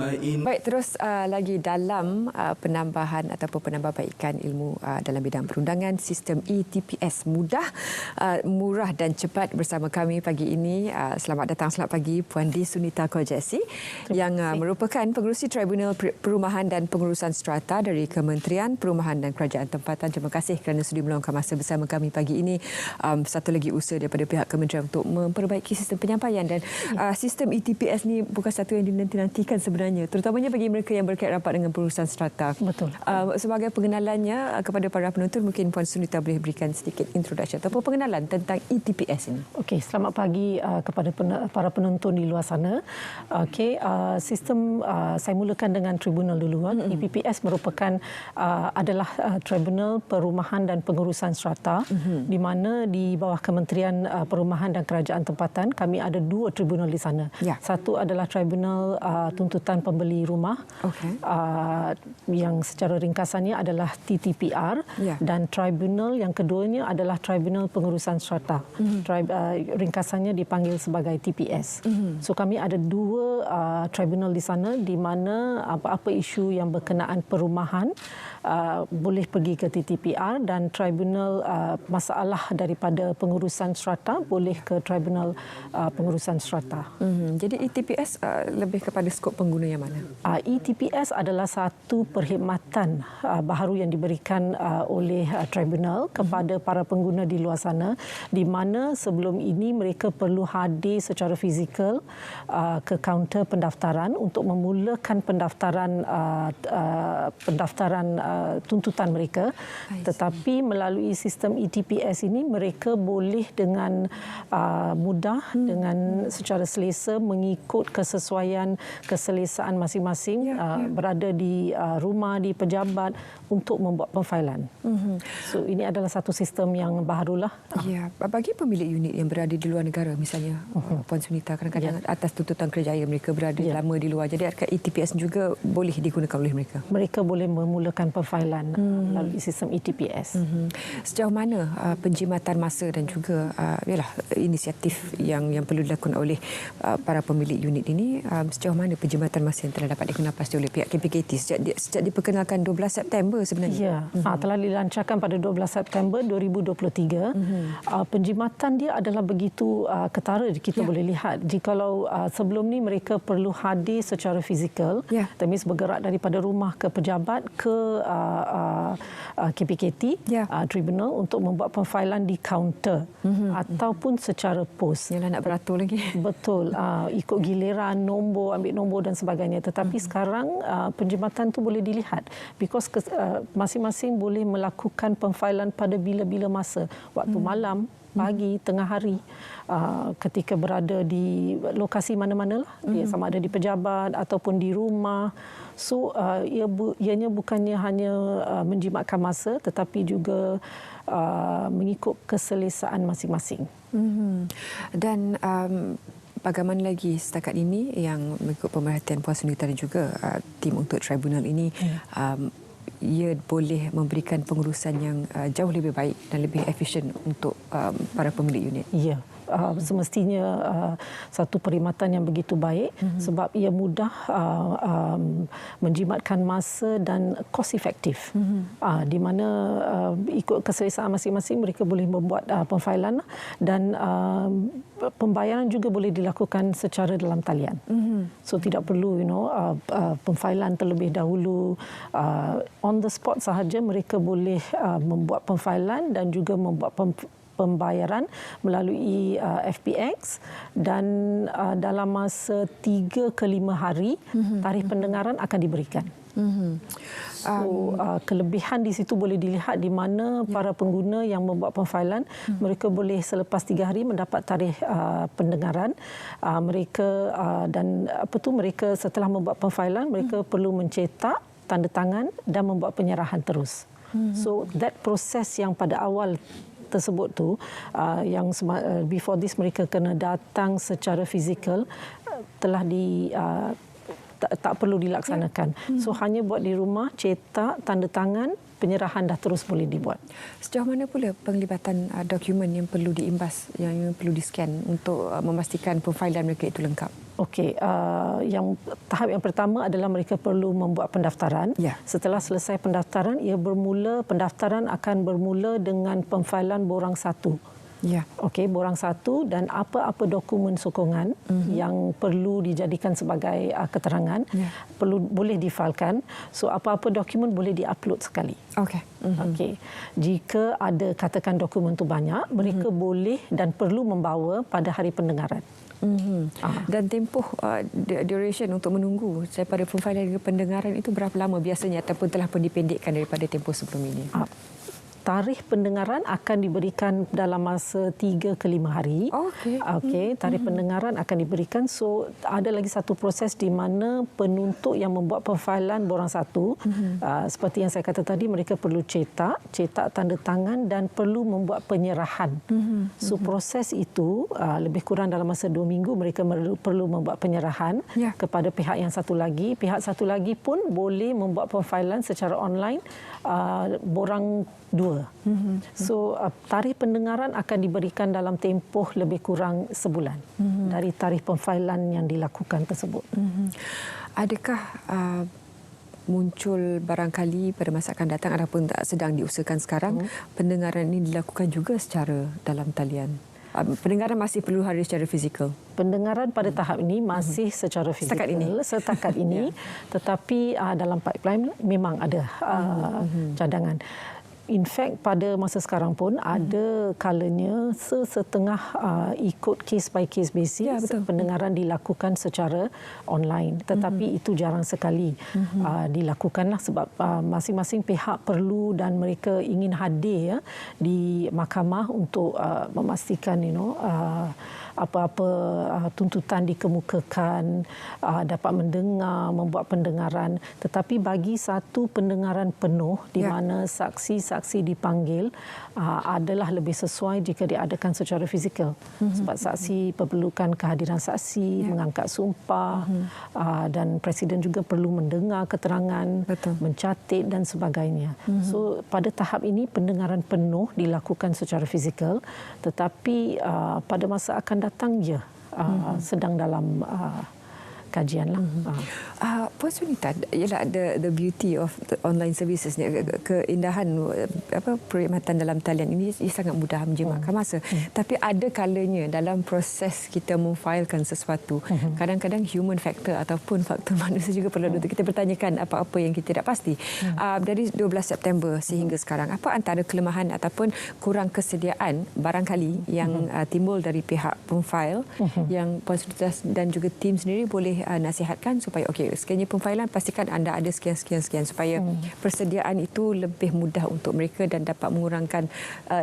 Baik, terus lagi dalam penambahan ataupun penambahbaikan ilmu dalam bidang perundangan, sistem ETPS mudah, murah dan cepat. Bersama kami pagi ini, selamat datang, selamat pagi Puan D. Sunita Kojesi yang merupakan pengerusi Tribunal Perumahan dan Pengurusan Strata dari Kementerian Perumahan dan Kerajaan Tempatan. Terima kasih kerana sudi meluangkan masa bersama kami pagi ini. Satu lagi usaha daripada pihak Kementerian untuk memperbaiki sistem penyampaian dan sistem ETPS ni bukan satu yang dinanti-nantikan sebenarnya, terutamanya bagi mereka yang berkait rapat dengan pengurusan strata. Betul. Sebagai pengenalannya kepada para penonton, mungkin Puan Sunita boleh berikan sedikit introduction ataupun pengenalan tentang ETPS ini. Okey, selamat pagi kepada para penonton di luar sana. Okey, sistem saya mulakan dengan tribunal dulu. ETPS merupakan adalah Tribunal Perumahan dan Pengurusan Strata, di mana di bawah Kementerian Perumahan dan Kerajaan Tempatan kami ada dua tribunal di sana. Satu adalah Tribunal Tuntutan Pembeli Rumah, yang secara ringkasannya adalah TTPR, dan tribunal yang keduanya adalah Tribunal Pengurusan Strata. Ringkasannya dipanggil sebagai TPS. So kami ada dua tribunal di sana, di mana apa-apa isu yang berkenaan perumahan boleh pergi ke TTPR, dan tribunal masalah daripada pengurusan strata boleh ke Tribunal Pengurusan Strata. Jadi ETPS lebih kepada skop pengguna yang mana? ETPS adalah satu perkhidmatan baharu yang diberikan oleh tribunal kepada para pengguna di luar sana, di mana sebelum ini mereka perlu hadir secara fizikal ke kaunter pendaftaran untuk memulakan pendaftaran tuntutan mereka. Tetapi melalui sistem ETPS ini mereka boleh dengan mudah, dengan secara selesa mengikut kesesuaian keselesaan masing-masing, berada di rumah, di pejabat untuk membuat penfailan. So ini adalah satu sistem yang baharulah. Ya, bagi pemilik unit yang berada di luar negara, misalnya Puan Sunita, kadang-kadang atas tuntutan kerjaya mereka berada lama di luar, jadi adakah ETPS juga boleh digunakan oleh mereka? Mereka boleh memulakan penfailan melalui sistem ETPS. Sejauh mana penjimatan masa dan juga inisiatif yang perlu dilakukan oleh para pemilik unit ini, sejauh mana penjimatan masa yang telah dapat digunakan pasti oleh pihak KPKT sejak diperkenalkan 12 September sebenarnya? Ya, telah dilancarkan pada 12 September 2023. Penjimatan dia adalah begitu ketara, kita boleh lihat. Jikalau sebelum ni mereka perlu hadir secara fizikal, that means bergerak daripada rumah ke pejabat ke KPKT tribunal untuk membuat penfailan di kaunter ataupun secara pos. Yalah, nak beratur lagi. Betul, ikut giliran, nombor, ambil nombor dan sebagainya. Tetapi sekarang penjimatan tu boleh dilihat, because masing-masing boleh melakukan penfailan pada bila-bila masa, waktu malam, pagi, tengah hari, ketika berada di lokasi mana-mana lah, sama ada di pejabat ataupun di rumah. So ianya bukannya hanya menjimatkan masa, tetapi juga mengikut keselesaan masing-masing. Dan bagaimana lagi setakat ini yang mengikut pemerhatian Puan Sunita dan juga tim untuk tribunal ini, ia boleh memberikan pengurusan yang jauh lebih baik dan lebih efisien untuk para pemilik unit? Ya. Semestinya satu perkhidmatan yang begitu baik, sebab ia mudah menjimatkan masa dan cost efektif, di mana ikut keselesaan masing-masing mereka boleh membuat penfailan, dan pembayaran juga boleh dilakukan secara dalam talian. So tidak perlu penfailan terlebih dahulu, on the spot sahaja mereka boleh membuat penfailan dan juga membuat pembayaran melalui FPX, dan dalam masa 3 ke 5 hari tarikh pendengaran akan diberikan. So, kelebihan di situ boleh dilihat, di mana para pengguna yang membuat penfailan, mereka boleh selepas 3 hari mendapat tarikh pendengaran. Mereka setelah membuat penfailan, mereka perlu mencetak, tanda tangan dan membuat penyerahan terus. So that proses yang pada awal tersebut tu, yang before this mereka kena datang secara fizikal, telah tak perlu dilaksanakan. So hanya buat di rumah, cetak, tanda tangan, penyerahan dah terus boleh dibuat. Sejauh mana pula penglibatan dokumen yang perlu diimbas, yang perlu di-scan untuk memastikan penfailan mereka itu lengkap? Okey, yang tahap yang pertama adalah mereka perlu membuat pendaftaran. Ya. Setelah selesai pendaftaran, pendaftaran akan bermula dengan pemfailan borang 1. Ya. Okey, borang 1 dan apa-apa dokumen sokongan yang perlu dijadikan sebagai keterangan boleh difailkan. So apa-apa dokumen boleh diupload sekali. Okey. Okey. Jika ada katakan dokumen tu banyak, mereka boleh dan perlu membawa pada hari pendengaran. Dan tempoh duration untuk menunggu daripada pemfailan hingga pendengaran itu berapa lama biasanya ataupun telah pun dipendekkan daripada tempoh sebelum ini? Tarikh pendengaran akan diberikan dalam masa 3 ke 5 hari. Okey. Okey, tarikh pendengaran akan diberikan. So ada lagi satu proses di mana penuntut yang membuat pemfailan borang 1, seperti yang saya kata tadi, mereka perlu cetak tanda tangan dan perlu membuat penyerahan. So proses itu lebih kurang dalam masa 2 minggu mereka perlu membuat penyerahan kepada pihak yang satu lagi. Pihak satu lagi pun boleh membuat pemfailan secara online borang 2. So tarikh pendengaran akan diberikan dalam tempoh lebih kurang sebulan dari tarikh pemfailan yang dilakukan tersebut. Adakah muncul barangkali pada masa akan datang ataupun sedang diusahakan sekarang pendengaran ini dilakukan juga secara dalam talian? Pendengaran masih perlu hadir secara fizikal? Pendengaran pada tahap ini masih secara fizikal. Setakat ini. Tetapi dalam pipeline memang ada cadangan. In fact, pada masa sekarang pun ada kalanya setengah ikut case by case basis pendengaran dilakukan secara online. Tetapi itu jarang sekali dilakukanlah sebab masing-masing pihak perlu dan mereka ingin hadir di mahkamah untuk memastikan apa-apa tuntutan dikemukakan, dapat mendengar, membuat pendengaran. Tetapi bagi satu pendengaran penuh di mana saksi-saksi dipanggil adalah lebih sesuai jika diadakan secara fizikal. Sebab saksi perlukan kehadiran saksi, mengangkat sumpah dan Presiden juga perlu mendengar keterangan, mencatat dan sebagainya. So pada tahap ini pendengaran penuh dilakukan secara fizikal, tetapi pada masa akan datang sedang dalam kajian lah. Puan Sunita, ialah the beauty of the online services ni, keindahan perkhidmatan dalam talian ini sangat mudah menjimatkan masa. Tapi ada kalanya dalam proses kita memfailkan sesuatu, kadang-kadang human factor ataupun faktor manusia juga perlu untuk kita bertanyakan apa-apa yang kita tidak pasti. Dari 12 September sehingga sekarang, apa antara kelemahan ataupun kurang kesediaan barangkali yang timbul dari pihak pemfail yang Puan Sunita dan juga tim sendiri boleh nasihatkan supaya sekiranya pemfailan pastikan anda ada sekian supaya persediaan itu lebih mudah untuk mereka dan dapat mengurangkan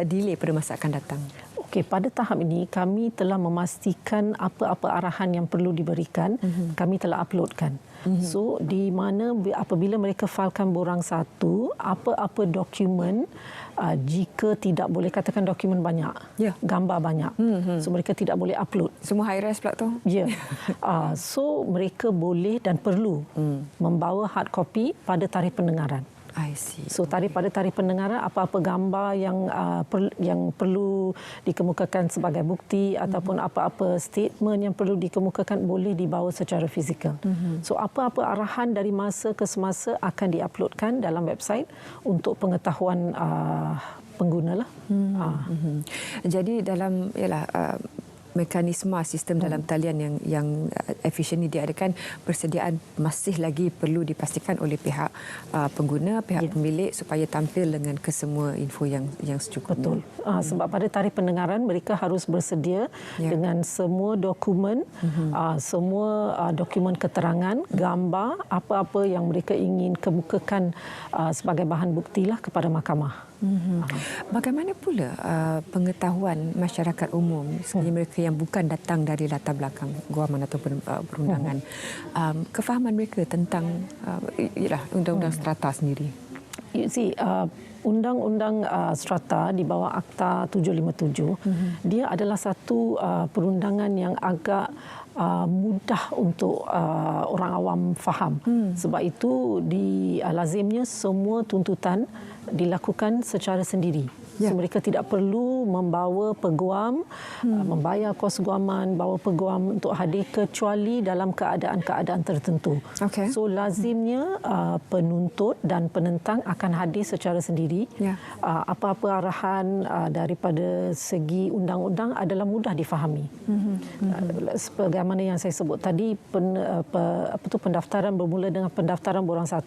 delay pada masa akan datang. Okey, pada tahap ini kami telah memastikan apa-apa arahan yang perlu diberikan, kami telah uploadkan. So di mana apabila mereka failkan borang 1, apa-apa dokumen jika tidak boleh katakan dokumen banyak, gambar banyak, so mereka tidak boleh upload. Semua high res pula tu? Ya. So mereka boleh dan perlu membawa hard copy pada tarikh pendengaran. I see. So pada tarikh pendengaran apa-apa gambar yang perlu dikemukakan sebagai bukti ataupun apa-apa statement yang perlu dikemukakan boleh dibawa secara fizikal. So apa-apa arahan dari masa ke semasa akan diuploadkan dalam website untuk pengetahuan pengguna lah. Jadi dalam mekanisme sistem dalam talian yang efisien ini diadakan, persediaan masih lagi perlu dipastikan oleh pihak pengguna, pihak pemilik supaya tampil dengan kesemua info yang secukupnya. Betul. Sebab pada tarikh pendengaran mereka harus bersedia dengan semua dokumen, semua dokumen keterangan, gambar, apa-apa yang mereka ingin kemukakan sebagai bahan buktilah kepada mahkamah. Bagaimana pula pengetahuan masyarakat umum, sekiranya mereka yang bukan datang dari latar belakang guaman ataupun perundangan, kefahaman mereka tentang undang-undang strata sendiri? You see, Undang-Undang Strata di bawah Akta 757, dia adalah satu perundangan yang agak mudah untuk orang awam faham. Sebab itu lazimnya semua tuntutan dilakukan secara sendiri. So, mereka tidak perlu membawa peguam, membayar kos guaman, bawa peguam untuk hadir kecuali dalam keadaan-keadaan tertentu. Okay. So lazimnya penuntut dan penentang akan hadir secara sendiri. Apa-apa arahan daripada segi undang-undang adalah mudah difahami. Sebagaimana yang saya sebut tadi, pendaftaran bermula dengan pendaftaran borang 1.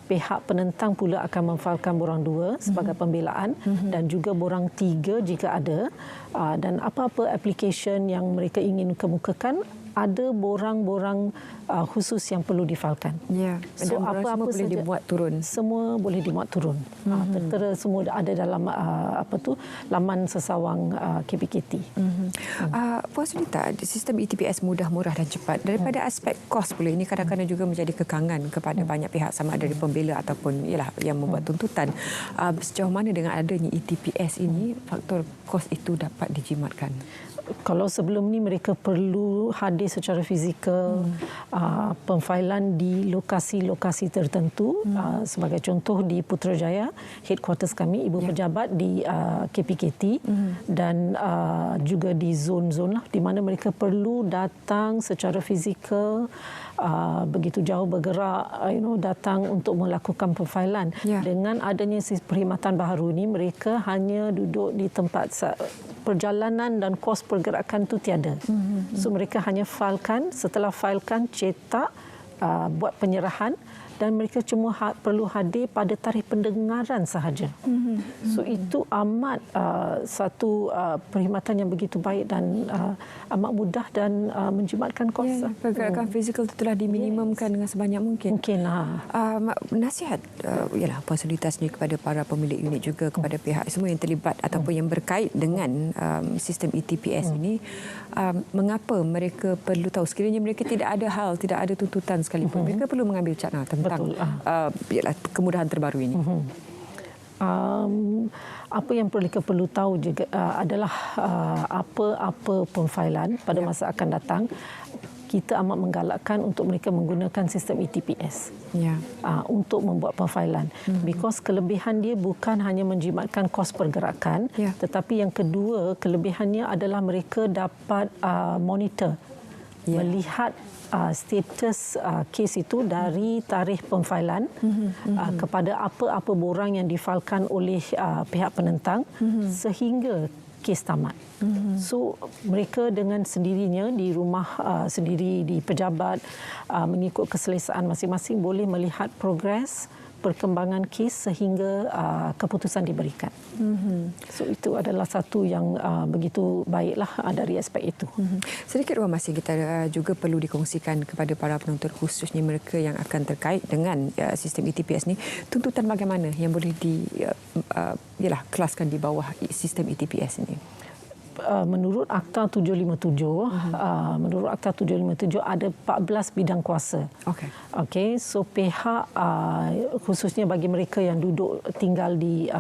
Pihak penentang pula akan memfailkan borang 2 sebagai pembelaan. Dan juga borang 3 jika ada, dan apa-apa aplikasi yang mereka ingin kemukakan, ada borang-borang khusus yang perlu difailkan. So apa-apa boleh dimuat turun. Semua boleh dimuat turun. Tertera semua ada dalam laman sesawang KPKT. Puan Sunita, sistem ETPS mudah, murah dan cepat. Daripada aspek kos pula, ini kadang-kadang juga menjadi kekangan kepada banyak pihak, sama ada dari pembela ataupun yang membuat tuntutan. Sejauh mana dengan adanya ETPS ini faktor kos itu dapat dijimatkan? Kalau sebelum ni mereka perlu hadir secara fizikal, pemfailan di lokasi-lokasi tertentu, sebagai contoh di Putrajaya, headquarters kami, ibu pejabat di KPKT, dan juga di zon-zon di mana mereka perlu datang secara fizikal, begitu jauh bergerak, datang untuk melakukan pemfailan. Dengan adanya perkhidmatan baharu ini, mereka hanya duduk di tempat, perjalanan dan kos pergerakan itu tiada. So mereka hanya failkan, setelah failkan cetak, buat penyerahan, dan mereka cuma perlu hadir pada tarikh pendengaran sahaja. So itu amat satu perkhidmatan yang begitu baik dan amat mudah dan menjimatkan kos. Pergerakan fizikal itu telah diminimumkan dengan sebanyak mungkin. Nasihat ialah Puan Sunita sendiri kepada para pemilik unit, juga kepada pihak semua yang terlibat ataupun yang berkait dengan sistem ETPS ini, mengapa mereka perlu tahu, sekiranya mereka tidak ada hal, tidak ada tuntutan sekalipun, mereka perlu mengambil cakna tentang kemudahan terbaru ini. Apa yang mereka perlu tahu juga adalah apa-apa pemfailan pada masa akan datang, kita amat menggalakkan untuk mereka menggunakan sistem ETPS untuk membuat pemfailan. Because kelebihan dia bukan hanya menjimatkan kos pergerakan, tetapi yang kedua, kelebihannya adalah mereka dapat monitor, melihat status kes itu dari tarikh pemfailan kepada apa-apa borang yang difailkan oleh pihak penentang sehingga kes tamat. So mereka dengan sendirinya di rumah sendiri, di pejabat, mengikut keselesaan masing-masing, boleh melihat progres perkembangan kes sehingga keputusan diberikan. So itu adalah satu yang begitu baiklah dari aspek itu. Sedikit ruang masa kita juga perlu dikongsikan kepada para penuntut, khususnya mereka yang akan terkait dengan sistem ETPS ni. Tuntutan bagaimana yang boleh kelaskan di bawah sistem ETPS ini? Menurut Akta 757, menurut Akta 757 ada 14 bidang kuasa. Okey, so pihak khususnya bagi mereka yang duduk tinggal di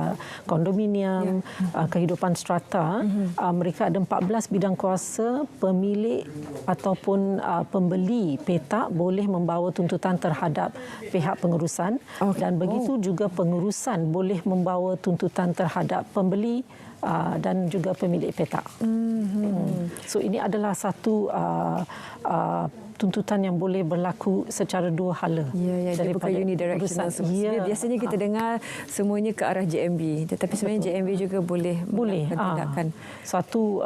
kondominium, kehidupan strata, mereka ada 14 bidang kuasa. Pemilik ataupun pembeli petak boleh membawa tuntutan terhadap pihak pengurusan, dan begitu juga pengurusan boleh membawa tuntutan terhadap pembeli dan juga pemilik petak. So ini adalah satu tuntutan yang boleh berlaku secara dua hala. Daripada bukan unidirectional. Biasanya kita dengar semuanya ke arah JMB, tetapi sebenarnya JMB juga boleh tindakan. Satu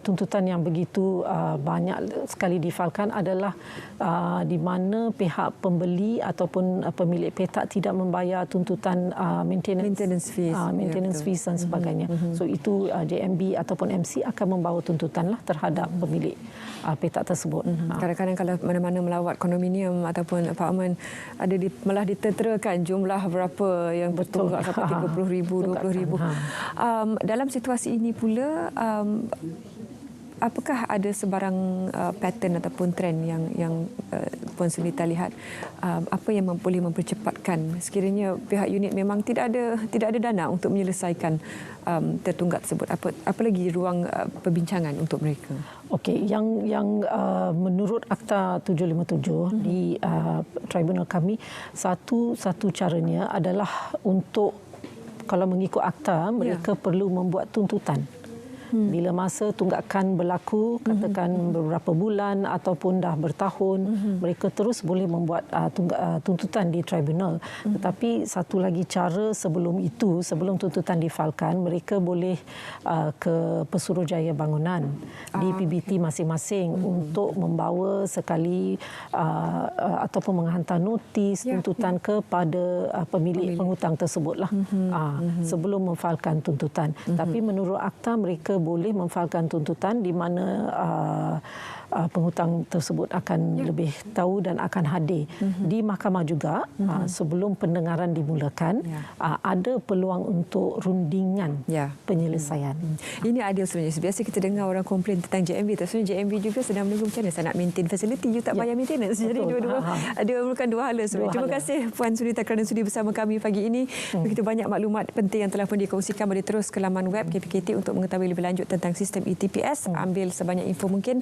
tuntutan yang begitu banyak sekali difailkan adalah di mana pihak pembeli ataupun pemilik petak tidak membayar tuntutan maintenance fees dan sebagainya. So itu JMB ataupun MC akan membawa tuntutanlah terhadap pemilik petak tersebut. Kadang-kadang kalau mana-mana melawat kondominium ataupun apartmen, ada malah diterterakan jumlah berapa yang bertunggak sampai 30,000, 20,000. Dalam situasi ini pula, apakah ada sebarang pattern ataupun trend yang Puan Sunita lihat apa yang boleh mempercepatkan sekiranya pihak unit memang tidak ada dana untuk menyelesaikan tertunggak tersebut? Apa lagi ruang perbincangan untuk mereka? Okey, yang menurut Akta 757 di tribunal kami, satu caranya adalah untuk, kalau mengikut akta, mereka perlu membuat tuntutan. Bila masa tunggakan berlaku, katakan beberapa bulan ataupun dah bertahun, mereka terus boleh membuat tuntutan di tribunal. Tetapi satu lagi cara sebelum itu, sebelum tuntutan difailkan, mereka boleh ke Pesuruhjaya Bangunan di PBT masing-masing untuk membawa sekali ataupun menghantar notis tuntutan kepada pemilik penghutang tersebutlah sebelum memfailkan tuntutan. Tapi menurut akta, mereka boleh memfailkan tuntutan di mana penghutang tersebut akan lebih tahu dan akan hadir di mahkamah juga sebelum pendengaran dimulakan. Ada peluang untuk rundingan penyelesaian. Ini adil sebenarnya. Biasa kita dengar orang komplain tentang JMB, tapi sebenarnya JMB juga sedang menunggu macam mana saya nak maintain facility, you tak bayar maintenance. Jadi dua-dua ada merupakan dua hala sebenarnya. Terima kasih Puan Sunita kerana sudi bersama kami pagi ini. Begitu banyak maklumat penting yang telah pun dikongsikan. Boleh terus ke laman web KPKT untuk mengetahui lebih lanjut tentang sistem ETPS. Ambil sebanyak info mungkin.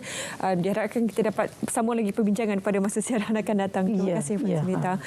Diharapkan kita dapat sambung lagi perbincangan pada masa siaran akan datang. Terima kasih Puan Sunita.